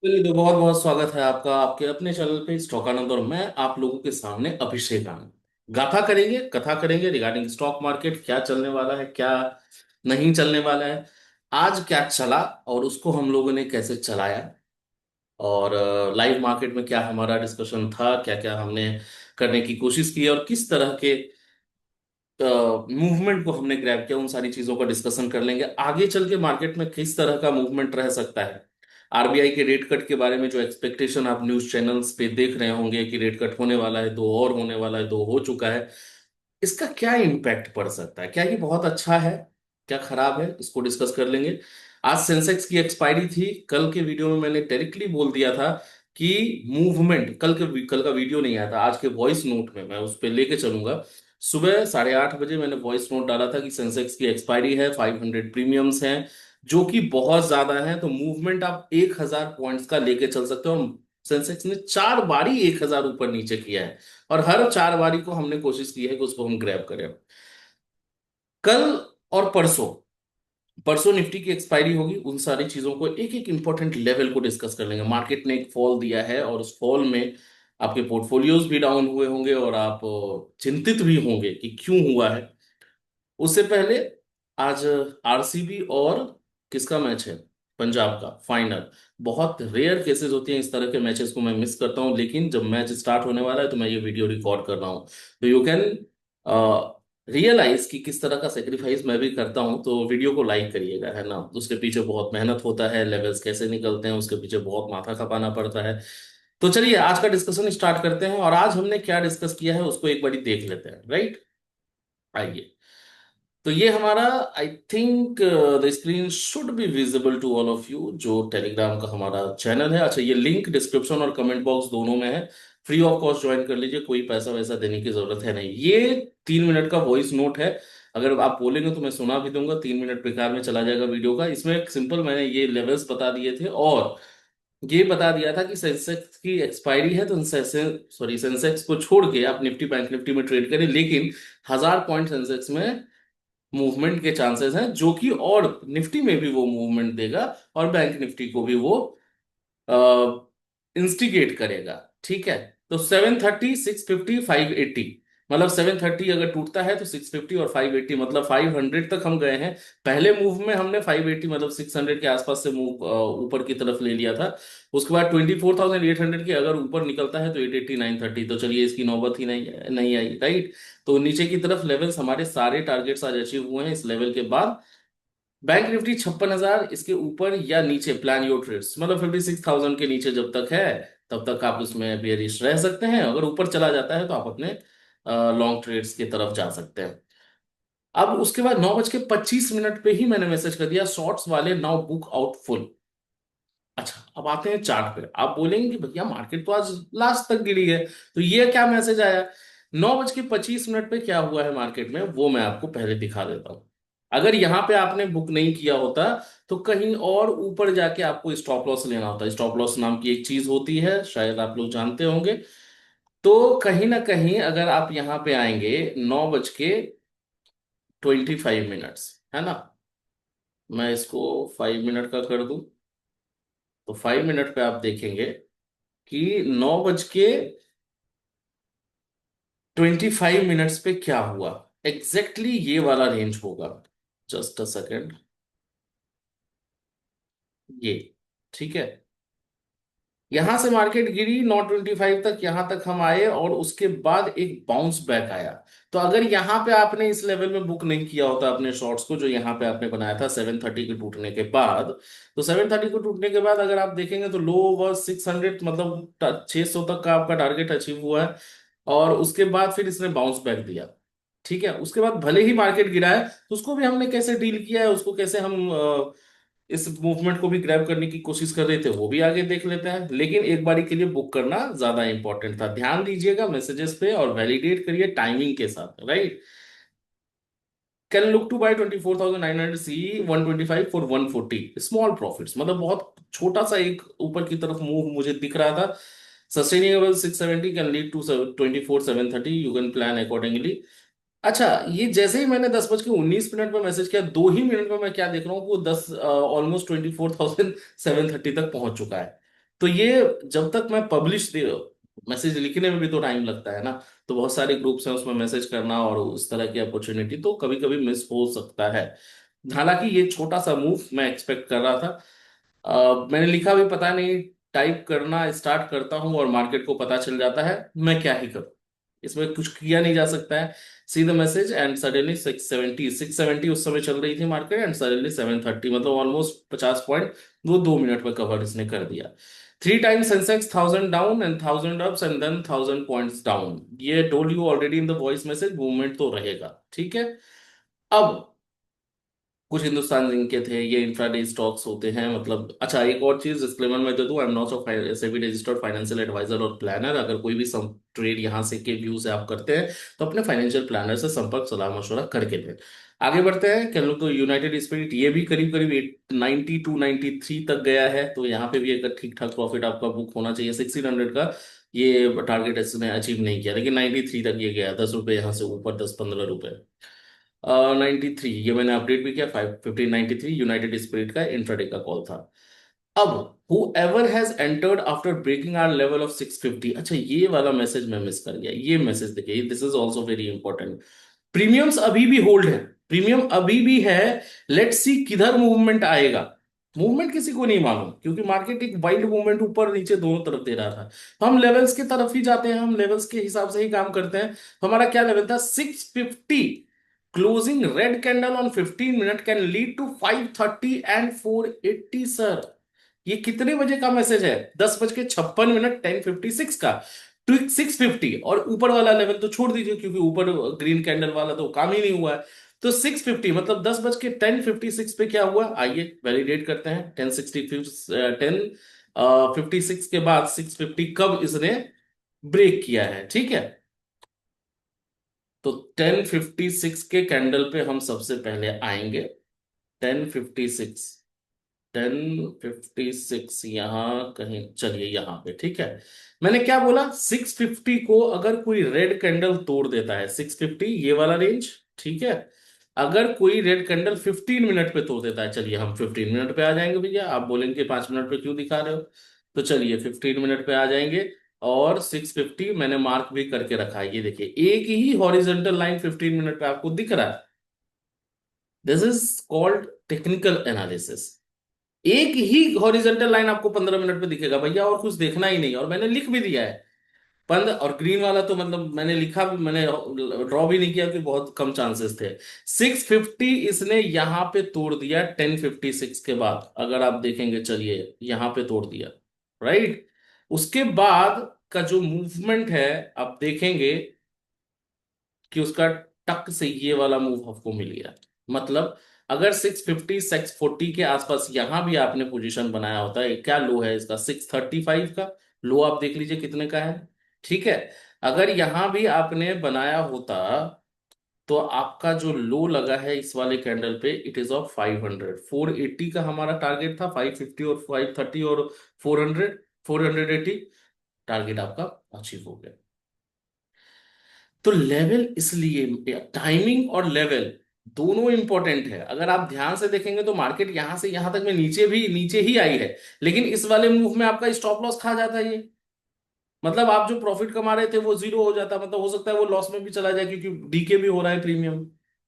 चलिए तो बहुत बहुत स्वागत है आपका आपके अपने चैनल पे स्टॉक आनंद। और मैं आप लोगों के सामने अभिषेक आनंद गाथा करेंगे, कथा करेंगे रिगार्डिंग स्टॉक मार्केट, क्या चलने वाला है, क्या नहीं चलने वाला है, आज क्या चला और उसको हम लोगों ने कैसे चलाया, और लाइव मार्केट में क्या हमारा डिस्कशन था, क्या क्या हमने करने की कोशिश की और किस तरह के मूवमेंट को हमने ग्रैब किया, उन सारी चीजों का डिस्कशन कर लेंगे। आगे चल के मार्केट में किस तरह का मूवमेंट रह सकता है, आरबीआई के रेट कट के बारे में जो एक्सपेक्टेशन आप न्यूज चैनल्स पे देख रहे होंगे कि रेट कट होने वाला है, दो और होने वाला है, दो हो चुका है, इसका क्या इम्पैक्ट पड़ सकता है, क्या ये बहुत अच्छा है, क्या खराब है, इसको डिस्कस कर लेंगे। आज सेंसेक्स की एक्सपायरी थी। कल के वीडियो में मैंने डायरेक्टली बोल दिया था कि मूवमेंट, कल का वीडियो नहीं आया था, आज के वॉइस नोट में मैं उस पर लेके चलूंगा। सुबह 8:30 बजे मैंने वॉइस नोट डाला था कि सेंसेक्स की एक्सपायरी है, 500 प्रीमियम्स हैं जो कि बहुत ज्यादा है, तो मूवमेंट आप 1,000 पॉइंट्स का लेके चल सकते हो। और सेंसेक्स ने 4 बारी 1,000 ऊपर नीचे किया है, और हर 4 बारी को हमने कोशिश की है कि उसको हम ग्रैब करें। कल और परसों, परसों निफ्टी की एक्सपायरी होगी, उन सारी चीजों को एक एक इंपॉर्टेंट लेवल को डिस्कस कर लेंगे। मार्केट ने एक फॉल दिया है और उस फॉल में आपके पोर्टफोलियोज भी डाउन हुए होंगे और आप चिंतित भी होंगे कि क्यों हुआ है। उससे पहले आज आरसीबी और किसका मैच है, पंजाब का फाइनल। बहुत रेयर केसेस होती हैं इस तरह के मैचेस को मैं मिस करता हूं, लेकिन जब मैच स्टार्ट होने वाला है तो मैं ये वीडियो रिकॉर्ड कर रहा हूं, तो यू कैन रियलाइज कि किस तरह का सेक्रीफाइस मैं भी करता हूं। तो वीडियो को लाइक करिएगा, है ना, उसके पीछे बहुत मेहनत होता है, लेवल्स कैसे निकलते हैं उसके पीछे बहुत माथा खपाना पड़ता है। तो चलिए आज का डिस्कशन स्टार्ट करते हैं, और आज हमने क्या डिस्कस किया है उसको एक बारी देख लेते हैं, राइट। आइए। तो ये हमारा, I think the screen should be visible to all of you, जो टेलीग्राम का हमारा चैनल है। अच्छा, ये लिंक डिस्क्रिप्शन और कमेंट बॉक्स दोनों में है, फ्री ऑफ कॉस्ट ज्वाइन कर लीजिए, कोई पैसा वैसा देने की जरूरत है नहीं। ये 3 मिनट का वॉइस नोट है, अगर आप बोलेंगे तो मैं सुना भी दूंगा, 3 मिनट बेकार में चला जाएगा वीडियो का। इसमें एक सिंपल मैंने ये लेवल्स बता दिए थे, और ये बता दिया था कि सेंसेक्स की एक्सपायरी है, तो सेंसेक्स को छोड़ के आप निफ्टी बैंक निफ्टी में ट्रेड करें, लेकिन 1,000 पॉइंट सेंसेक्स में मूवमेंट के चांसेस हैं, जो कि और निफ्टी में भी वो मूवमेंट देगा और बैंक निफ्टी को भी वो इंस्टिगेट करेगा। ठीक है, तो 730, 650, 580, मतलब 730 अगर टूटता है तो 650 और 580, मतलब 500 तक हम गए हैं। पहले मूव में हमने 580 मतलब 600 के आसपास से मूव ऊपर की तरफ ले लिया था। उसके बाद 24,800 के अगर ऊपर निकलता है तो 880, 930, तो चलिए इसकी नौबत ही नहीं नहीं आई, राइट। तो नीचे की तरफ लेवल्स, हमारे सारे टारगेट्स आज अचीव हुए हैं। इस लेवल के बाद बैंक निफ्टी 56,000 इसके ऊपर या नीचे प्लान योर ट्रेड्स, मतलब 56,000 के नीचे जब तक है तब तक आप उसमें बेयरिश रह सकते हैं। अगर ऊपर चला जाता है तो आप अपने लॉन्ग ट्रेड्स की तरफ जा सकते हैं। अब उसके बाद 9:25 पे ही मैंने मैसेज कर दिया, शॉर्ट्स वाले नाउ बुक आउट फुल। अच्छा, अब आते हैं चार्ट पे। आप बोलेंगे कि भैया मार्केट तो आज लास्ट तक गिरी है, तो ये क्या मैसेज आया। 9:25 पे क्या हुआ है मार्केट में वो मैं आपको पहले दिखा देता हूं। अगर यहां पे आपने बुक नहीं किया होता तो कहीं और ऊपर जाके आपको स्टॉप लॉस लेना होता। स्टॉप लॉस नाम की एक चीज होती है, शायद आप लोग जानते होंगे। तो कहीं ना कहीं अगर आप यहां पे आएंगे 9:25 है ना, मैं इसको 5 मिनट का कर दूं, तो 5 मिनट पे आप देखेंगे कि 9:25 पे क्या हुआ। एग्जैक्टली ये वाला रेंज होगा, जस्ट अ सेकेंड, ये, ठीक है। यहां से मार्केट गिरी 9:25 तक, यहां तक हम आए और उसके बाद एक बाउंस बैक आया। तो अगर यहां पे आपने इस लेवल में बुक नहीं किया होता अपने शॉर्ट्स को, जो यहां पे आपने बनाया था 730 के टूटने के बाद, तो 730 को टूटने के बाद अगर आप देखेंगे तो लो व 600, मतलब 600 तक का आपका टारगेट अचीव हुआ है। और उसके बाद फिर इसने बाउंस बैक दिया। ठीक है, उसके बाद भले ही मार्केट गिरा है, तो उसको भी हमने कैसे डील किया है, उसको कैसे हम इस मूवमेंट को भी ग्रैब करने की कोशिश कर रहे थे, वो भी आगे देख लेते हैं। लेकिन एक बारी के लिए बुक करना ज्यादा इंपॉर्टेंट था। ध्यान दीजिएगा मैसेजेस पे और वैलिडेट करिए टाइमिंग के साथ, right. Can look to buy 24,900 सी 125 फॉर 140 स्मॉल प्रॉफिट्स, मतलब बहुत छोटा सा एक ऊपर की तरफ मूव मुझे दिख रहा था। Sustainable 670 can lead to 24,730, you can plan accordingly. अच्छा, ये जैसे ही मैंने 10:19 में मैसेज किया, 2 ही मिनट में मैं क्या देख रहा हूँ, वो 10 ऑलमोस्ट 24,730 तक पहुंच चुका है। तो ये जब तक मैं पब्लिश दे मैसेज लिखने में भी तो टाइम लगता है ना, तो बहुत सारे ग्रुप्स हैं उसमें मैसेज करना और उस तरह की अपॉर्चुनिटी तो कभी कभी मिस हो सकता है। हालांकि ये छोटा सा मूव मैं एक्सपेक्ट कर रहा था। मैंने लिखा भी पता नहीं, टाइप करना स्टार्ट करता हूँ और मार्केट को पता चल जाता है, मैं क्या ही करूँ, इसमें कुछ किया नहीं जा सकता है। See the message and suddenly 670 उस समय चल रही थी मार्केट, एंड सडनली 730, मतलब ऑलमोस्ट 50 पॉइंट वो 2 मिनट में कवर इसने कर दिया। 3 times Sensex 1000 down and 1000 ups and then 1000 points down, ये told you already in the voice message, movement तो रहेगा, ठीक है। अब कुछ हिंदुस्तान जिंक के थे, ये इंट्राडे स्टॉक्स होते हैं, मतलब अच्छा एक और चीज डिस्क्लेमर में दे दूं, I am not a SEBI registered financial advisor और प्लानर। अगर कोई भी सम ट्रेड यहाँ से के व्यू से आप करते हैं तो अपने फाइनेंशियल प्लानर से संपर्क सलाह मशवरा करके लें। आगे बढ़ते हैं, कह लो तो यूनाइटेड स्पिरिट ये भी करीब करीब 92 93 तक गया है, तो यहाँ पे भी एक ठीक ठाक प्रॉफिट आपका बुक होना चाहिए। 1600 का ये टारगेट इसने अचीव नहीं किया, लेकिन 93 तक ये गया, 10 रुपये यहाँ से ऊपर, 10 15 रुपए। 93 ये मैंने अपडेट भी किया, 1593 यूनाइटेड स्पिरिट का इंट्राडे का कॉल था। अब whoever has entered after breaking our level of 650, अच्छा ये वाला मैसेज मैं मिस कर गया, ये मैसेज देखिए, this is also very important. Premiums अभी भी होल्ड है, प्रीमियम अभी भी है। लेट्स सी किधर मूवमेंट आएगा। मूवमेंट किसी को नहीं मालूम, क्योंकि मार्केट एक वाइल्ड मूवमेंट ऊपर नीचे दोनों तरफ दे रहा था। तो हम लेवल्स की तरफ ही जाते हैं, हम लेवल्स के हिसाब से ही काम करते हैं। तो हमारा क्या लेवल था, 650। Closing red candle on 15 minute can lead to 530 and 480 sir. ये कितने बजे का मैसेज है, 10 बज के 56 मिनट, 10:56 का। टू 650, और ऊपर वाला लेवल तो छोड़ दीजिए, क्योंकि ऊपर ग्रीन कैंडल वाला तो काम ही नहीं हुआ है। तो 650 मतलब 10 बज के 10:56 पे क्या हुआ, आइए वैलिडेट करते हैं। 10:56 के बाद 650 कब इसने ब्रेक किया है, ठीक है। तो 10:56 के कैंडल पे हम सबसे पहले आएंगे। 10:56, 10:56 यहां कहीं, चलिए यहां पे, ठीक है। मैंने क्या बोला, 650 को अगर कोई रेड कैंडल तोड़ देता है, 650 ये वाला रेंज, ठीक है। अगर कोई रेड कैंडल 15 मिनट पे तोड़ देता है, चलिए हम 15 मिनट पे आ जाएंगे भैया, आप बोलेंगे 5 मिनट पे क्यों दिखा रहे हो, तो चलिए 15 मिनट पे आ जाएंगे। और 650 मैंने मार्क भी करके रखा है, ये देखिए एक ही हॉरिजॉन्टल लाइन 15 मिनट पे आपको दिख रहा है। This is called technical analysis. एक ही हॉरिजॉन्टल लाइन आपको 15 मिनट पे दिखेगा भैया, और कुछ देखना ही नहीं, और मैंने लिख भी दिया है। पंद और ग्रीन वाला तो मतलब मैंने लिखा भी, मैंने ड्रॉ भी नहीं किया कि बहुत कम चांसेस थे। 650 इसने यहां पे तोड़ दिया 10:56 के बाद, अगर आप देखेंगे, चलिए यहां पे तोड़ दिया, राइट। उसके बाद का जो मूवमेंट है, आप देखेंगे कि उसका टक से ये वाला मूव आपको मिल गया। मतलब अगर 650 640 के आसपास यहां भी आपने पोजीशन बनाया होता है, क्या लो है इसका, 635 का लो, आप देख लीजिए कितने का है, ठीक है। अगर यहां भी आपने बनाया होता, तो आपका जो लो लगा है इस वाले कैंडल पे, इट इज ऑफ 500। 480 का हमारा टारगेट था, 550 और 530 और 400, 480 टारगेट आपका अचीव हो गया। तो लेवल, इसलिए टाइमिंग और लेवल दोनों इंपॉर्टेंट है। अगर आप ध्यान से देखेंगे तो मार्केट यहां से यहां तक में नीचे भी नीचे ही आई है, लेकिन इस वाले मूव में आपका स्टॉप लॉस खा जाता है ये। मतलब आप जो प्रॉफिट कमा रहे थे वो जीरो हो जाता, मतलब हो सकता है वो लॉस में भी चला जाए, क्योंकि डीके भी हो रहा है प्रीमियम,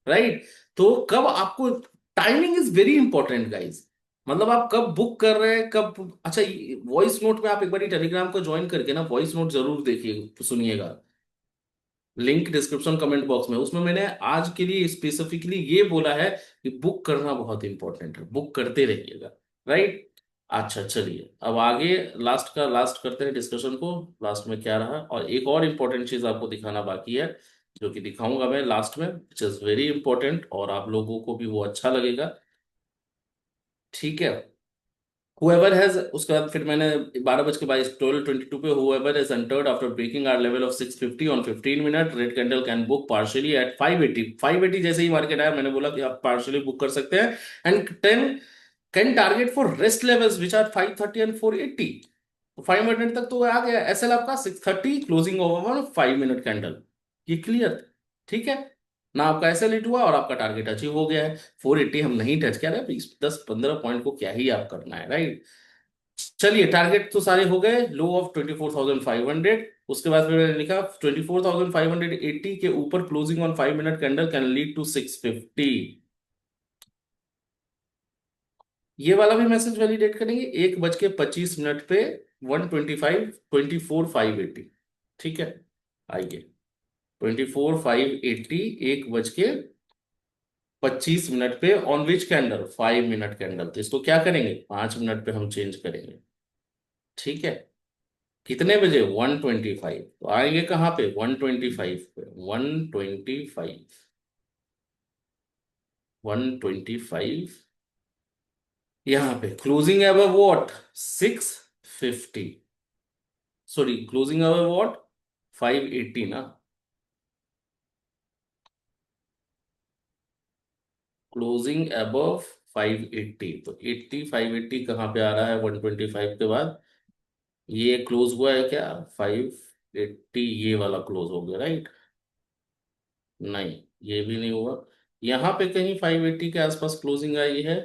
राइट। तो कब आपको, timing is very important guys. मतलब आप कब बुक कर रहे हैं, कब, अच्छा वॉइस नोट में आप एक बार टेलीग्राम को ज्वाइन करके ना वॉइस नोट जरूर देखिए, सुनिएगा। लिंक डिस्क्रिप्शन कमेंट बॉक्स में, उसमें मैंने आज के लिए स्पेसिफिकली ये बोला है कि बुक करना बहुत इंपॉर्टेंट है, बुक करते रहिएगा, राइट। अच्छा चलिए अब आगे, लास्ट का लास्ट करते हैं डिस्कशन को। लास्ट में क्या रहा, और एक और इंपॉर्टेंट चीज आपको दिखाना बाकी है, जो कि दिखाऊंगा मैं लास्ट में, विच इज वेरी इंपॉर्टेंट, और आप लोगों को भी वो अच्छा लगेगा, ठीक है। whoever has, उसके बाद फिर मैंने 12:22, 12:22 पे whoever has entered after breaking our level of 650 on 15 minute, red candle can book partially at 580। 580 जैसे ही मार्केट आया, मैंने बोला कि आप पार्शियली बुक कर सकते हैं। And 10 can target for rest levels which are 530 and 480। 5 minute तक तो आ गया, एसएल आपका 630, क्लोजिंग ओवर 5 मिनट कैंडल, ये क्लियर, ठीक है। ना आपका एसएल हिट हुआ और आपका टारगेट अचीव हो गया है। 480 हम नहीं टच किया, 10 15 पॉइंट को क्या ही आप करना है, राइट। चलिए, टारगेट तो सारे हो गए। Low of 24,500। उसके बाद फिर मैंने लिखा 24,580 के ऊपर closing on 5 minute candle can lead to 650। ये वाला भी मैसेज वैलिडेट करेंगे 1 बज के 25 मिनट पे। 125, 24,580। ठीक है, आइए। 24,580, 1 बज के 25 मिनट पे on which candle, 5 minute candle. तो इसको क्या करेंगे, 5 मिनट पे हम चेंज करेंगे। ठीक है, कितने बजे, 125। तो आएंगे कहाँ पे, 125 पे। 125, 125। यहाँ पे क्लोजिंग अब वॉट, 650। सॉरी, क्लोजिंग अब वॉट, 580 ना। क्लोजिंग अबव 580, तो 80, 580 कहाँ पे आ रहा है 125 के बाद। ये क्लोज हुआ है क्या, 580, ये वाला क्लोज हो गया राइट। नहीं, ये भी नहीं हुआ। यहाँ पे कहीं 580 के आसपास क्लोजिंग आई है।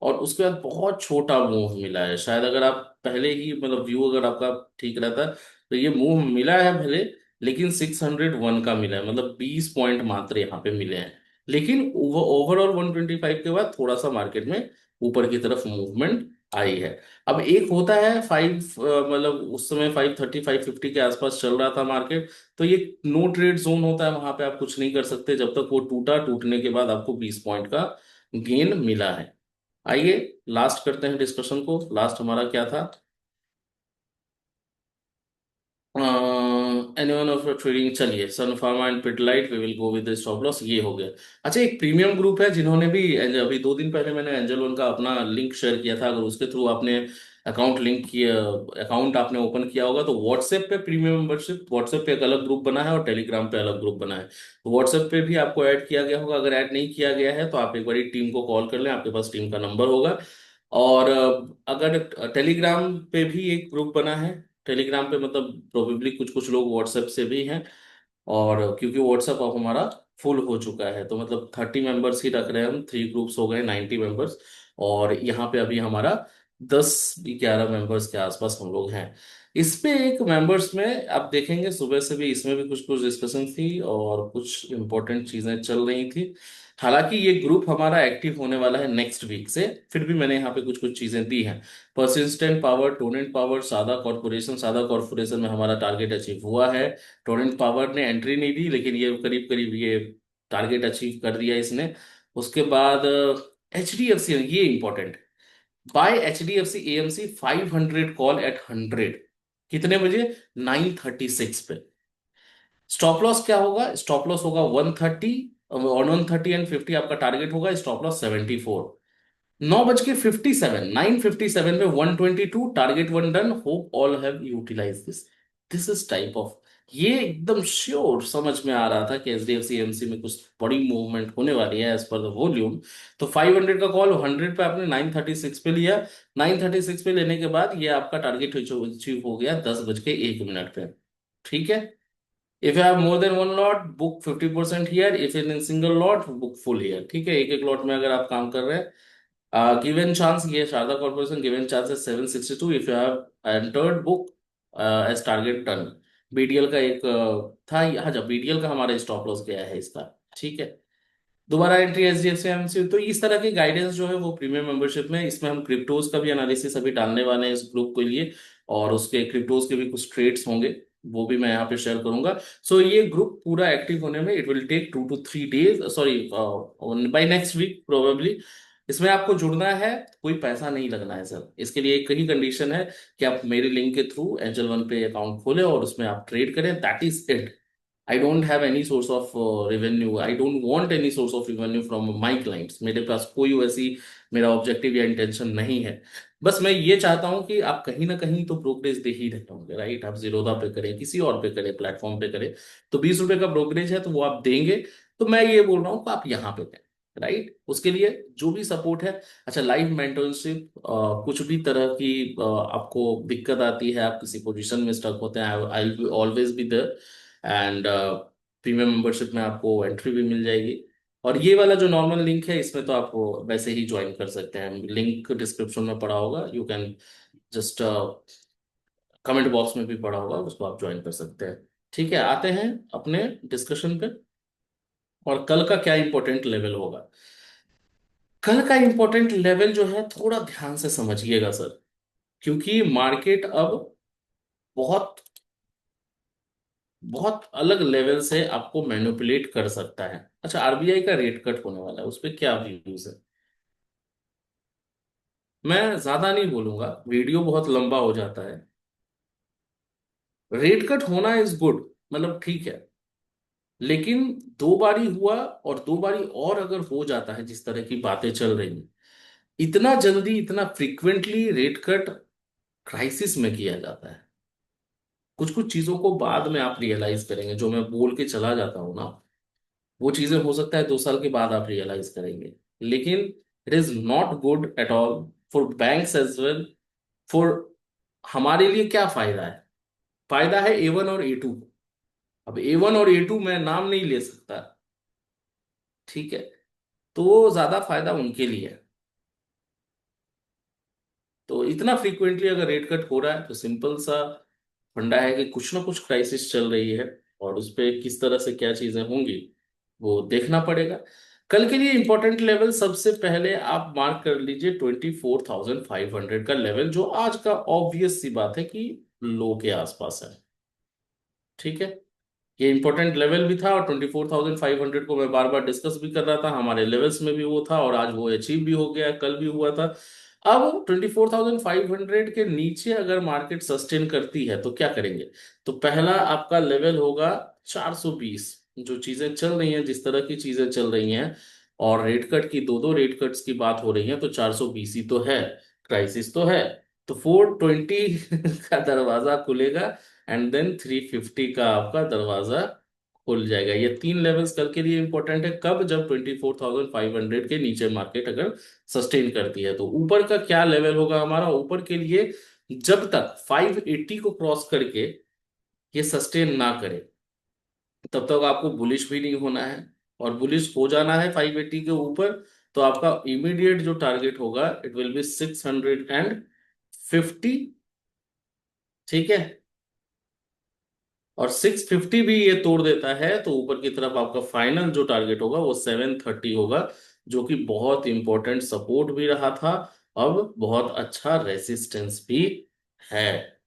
और उसके बाद बहुत छोटा मूव मिला है, शायद अगर आप पहले ही मतलब व्यू अगर आपका ठीक रहता तो ये मूव मिला है भले, लेकिन 601 का मिला है, मतलब 20 पॉइंट मात्र यहाँ पे मिले हैं। लेकिन ओवरऑल 125 के बाद थोड़ा सा मार्केट में ऊपर की तरफ मूवमेंट आई है। अब एक होता है फाइव, मतलब उस समय 530, 550 के आसपास चल रहा था मार्केट। तो ये नो ट्रेड जोन होता है, वहां पे आप कुछ नहीं कर सकते जब तक वो टूटा, टूटने के बाद आपको 20 पॉइंट का गेन मिला है। आइए, लास्ट करते हैं डिस्कशन को। लास्ट हमारा क्या था, एनीवन ऑफ ट्रेडिंग। चलिए, Sun Pharma and Pidilite, we will go with stop loss, ये हो गया। अच्छा, एक प्रीमियम ग्रुप है जिन्होंने भी अभी 2 दिन पहले मैंने एंजल वन का अपना लिंक शेयर किया था, अगर उसके थ्रू आपने अकाउंट लिंक किया, अकाउंट आपने ओपन किया होगा, तो व्हाट्सएप पे प्रीमियम मेंबरशिप, व्हाट्सएप पे एक अलग ग्रुप बना है और टेलीग्राम पे अलग ग्रुप बना है। तो व्हाट्सएप पे भी आपको ऐड किया गया होगा, अगर ऐड नहीं किया गया है तो आप एक बार टीम को कॉल कर लें, आपके पास टीम का नंबर होगा। और अगर टेलीग्राम पे भी एक ग्रुप बना है, टेलीग्राम पे मतलब प्रोबेबली कुछ कुछ लोग व्हाट्सएप से भी हैं। और क्योंकि व्हाट्सएप अब हमारा फुल हो चुका है, तो मतलब 30 मेंबर्स ही रख रहे हैं हम, 3 ग्रुप्स हो गए 90 मेंबर्स। और यहाँ पे अभी हमारा 10-11 मेंबर्स के आसपास हम लोग हैं। इस पे एक मेंबर्स में आप देखेंगे सुबह से भी इसमें भी कुछ कुछ डिस्कशन थी और कुछ इंपॉर्टेंट चीजें चल रही थी। हालांकि ये ग्रुप हमारा एक्टिव होने वाला है नेक्स्ट वीक से, फिर भी मैंने यहाँ पे कुछ कुछ चीजें दी हैं। परसिस्टेंट पावर, टोरेंट पावर, सादा कॉर्पोरेशन में हमारा टारगेट अचीव हुआ है। टोरेंट पावर ने एंट्री नहीं दी, लेकिन ये करीब करीब ये टारगेट अचीव कर दिया इसने। उसके बाद एच डी एफ सी, ये important, buy H D F C AMC 500 call at 100। कितने बजे, 9:36 पे। स्टॉप लॉस क्या होगा, स्टॉप लॉस होगा 130। और 130 एंड 50 आपका टारगेट होगा, स्टॉप लॉस 74। 9:57, 9:57 में 122, target one done, hope all have utilise this. This is type of, ये एकदम श्योर समझ में आ रहा था कि H D F C MC में कुछ बड़ी मूवमेंट होने वाली है एज पर द वॉल्यूम। तो 500 का कॉल 100 पे आपने 9:36 पे लिया। 9:36 पे लेने के बाद ये आपका टारगेट अचीव हो गया 10 बज के 1 मिनट पे। ठीक है। If you have more than one lot, book 50% here, if in single lot, book full here. ठीक है, एक एक लॉट में अगर आप काम कर रहे हैं। गिवन चांस, ये शारदा कॉर्पोरेशन गिवन चांस है 762, if you have entered book as target turn. BDL का एक था, हाँ जब बीडीएल का हमारा स्टॉप लॉस गया है इसका। ठीक है, दोबारा entry H D F C MC. तो इस तरह की गाइडेंस जो है वो प्रीमियम मेंबरशिप में, इसमें हम क्रिप्टोज का भी एनालिसिस अभी डालने वाले हैं इस ग्रुप के लिए। और उसके क्रिप्टोज के भी कुछ ट्रेड्स होंगे, वो भी मैं यहाँ पे शेयर करूंगा। सो ये ग्रुप पूरा एक्टिव होने में it will take 2 to 3 days, sorry by next week probably. इसमें आपको जुड़ना है, कोई पैसा नहीं लगना है सर, इसके लिए एक ही कंडीशन है कि आप मेरे लिंक के थ्रू एंजल वन पे अकाउंट खोलें और उसमें आप ट्रेड करें, that is it. I don't have any source of revenue, I don't want any source of revenue from my clients, मेरे पास कोई वैसी मेरा ऑब्जेक्टिव या इंटेंशन नहीं है। बस मैं ये चाहता हूं कि आप कहीं ना कहीं तो ब्रोकरेज दे ही रहे होंगे राइट, आप जीरोधा पे करें, किसी और पे करें, प्लेटफॉर्म पे करें, तो 20 रुपए का ब्रोकरेज है तो वो आप देंगे। तो मैं ये बोल रहा हूँ कि आप यहाँ पे दें राइट, उसके लिए जो भी सपोर्ट है। अच्छा, लाइव मेंटरशिप, कुछ भी तरह की आपको दिक्कत आती है, आप किसी पोजीशन में स्टक होते हैं, I will always be there. And premium membership में आपको एंट्री भी मिल जाएगी। और ये वाला जो नॉर्मल लिंक है, इसमें तो आप वो वैसे ही ज्वाइन कर सकते हैं, लिंक डिस्क्रिप्शन में पड़ा होगा, you can just comment box में भी पड़ा होगा, उसको आप ज्वाइन कर सकते हैं। ठीक है, आते हैं अपने डिस्कशन पे। और कल का क्या इंपॉर्टेंट लेवल होगा? कल का इंपॉर्टेंट लेवल जो है, थोड़ा ध्यान से समझिएगा सर, क्योंकि मार्केट अब बहुत बहुत अलग लेवल से आपको मैनिपुलेट कर सकता है। अच्छा, आरबीआई का रेट कट होने वाला है, उस पर क्या व्यूज है? मैं ज्यादा नहीं बोलूंगा, वीडियो बहुत लंबा हो जाता है। रेट कट होना इज गुड, मतलब ठीक है, लेकिन दो बारी हुआ, और दो बारी और अगर हो जाता है जिस तरह की बातें चल रही हैं, इतना जल्दी इतना फ्रीक्वेंटली रेट कट क्राइसिस में किया जाता है। कुछ कुछ चीजों को बाद में आप रियलाइज करेंगे, जो मैं बोल के चला जाता हूं ना, वो चीजें हो सकता है 2 साल के बाद आप रियलाइज करेंगे। लेकिन it is not good at all for banks as well. For हमारे लिए क्या फायदा है? फायदा है A1 और A2। अब A1 और A2 मैं नाम नहीं ले सकता, ठीक है, तो ज्यादा फायदा उनके लिए है। तो इतना फ्रीक्वेंटली अगर रेट कट हो रहा है, तो सिंपल सा फंडा है कि कुछ ना कुछ क्राइसिस चल रही है, और उस पे किस तरह से क्या चीजें होंगी वो देखना पड़ेगा। कल के लिए इंपॉर्टेंट लेवल सबसे पहले आप मार्क कर लीजिए 24,500 का लेवल, जो आज का ऑब्वियस सी बात है कि लो के आसपास है। ठीक है, ये इंपॉर्टेंट लेवल भी था, और 24,500 को मैं बार बार डिस्कस भी कर रहा था, हमारे लेवल्स में भी वो था, और आज वो अचीव भी हो गया, कल भी हुआ था। अब 24,500 के नीचे अगर मार्केट सस्टेन करती है तो क्या करेंगे? तो पहला आपका लेवल होगा 420। जो चीजें चल रही हैं, जिस तरह की चीजें चल रही हैं, और रेट कट की, दो दो रेट कट्स की बात हो रही है, तो 420 ही तो है, क्राइसिस तो है। तो 420 का दरवाजा खुलेगा, एंड देन 350 का आपका दरवाजा खुल जाएगा। ये तीन लेवल्स कल के लिए इंपॉर्टेंट है। कब? जब 24,500 के नीचे मार्केट अगर सस्टेन करती है। तो ऊपर का क्या लेवल होगा हमारा ऊपर के लिए? जब तक 580 को क्रॉस करके ये सस्टेन ना करे, तब तक आपको बुलिश भी नहीं होना है। और बुलिश हो जाना है 580 के ऊपर, तो आपका इमीडिएट जो टारगेट होगा, इट विल बी 650। ठीक है, और 650 भी ये तोड़ देता है, तो ऊपर की तरफ आपका फाइनल जो टारगेट होगा वो 730 होगा, जो कि बहुत इंपॉर्टेंट सपोर्ट भी रहा था, अब बहुत अच्छा रेसिस्टेंस भी है।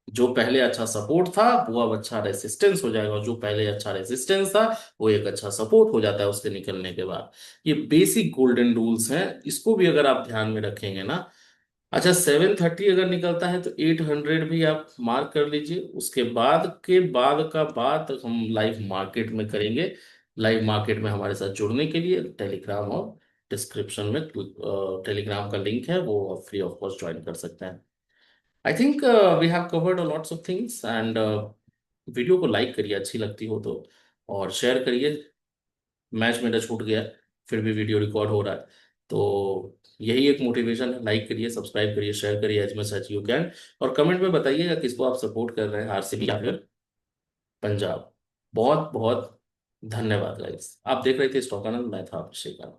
जो पहले अच्छा सपोर्ट था, वो अब अच्छा रेसिस्टेंस हो जाएगा, और जो पहले अच्छा रेसिस्टेंस था, वो एक अच्छा सपोर्ट हो जाता है उसके निकलने के बाद। ये बेसिक गोल्डन रूल्स हैं, इसको भी अगर आप ध्यान में रखेंगे ना। अच्छा, 730 अगर निकलता है तो 800 भी आप मार्क कर लीजिए। उसके बाद के बाद का बात हम लाइव मार्केट में करेंगे। लाइव मार्केट में हमारे साथ जुड़ने के लिए टेलीग्राम, और डिस्क्रिप्शन में टेलीग्राम का लिंक है, वो आप फ्री ऑफ कॉस्ट ज्वाइन कर सकते हैं। I think we have covered a lots of things, and video को लाइक करिए अच्छी लगती हो तो, और शेयर करिए। मैच मेरा छूट गया, फिर भी वीडियो रिकॉर्ड हो रहा है, तो यही एक मोटिवेशन है। लाइक करिए, सब्सक्राइब करिए, शेयर करिए as much as you can. और कमेंट में बताइएगा किसको आप सपोर्ट कर रहे हैं, आरसीबी या फिर पंजाब। बहुत बहुत धन्यवाद गाइस। आप देख रहे थे स्टॉक आनंद, मैं था अभिषेक आनंद।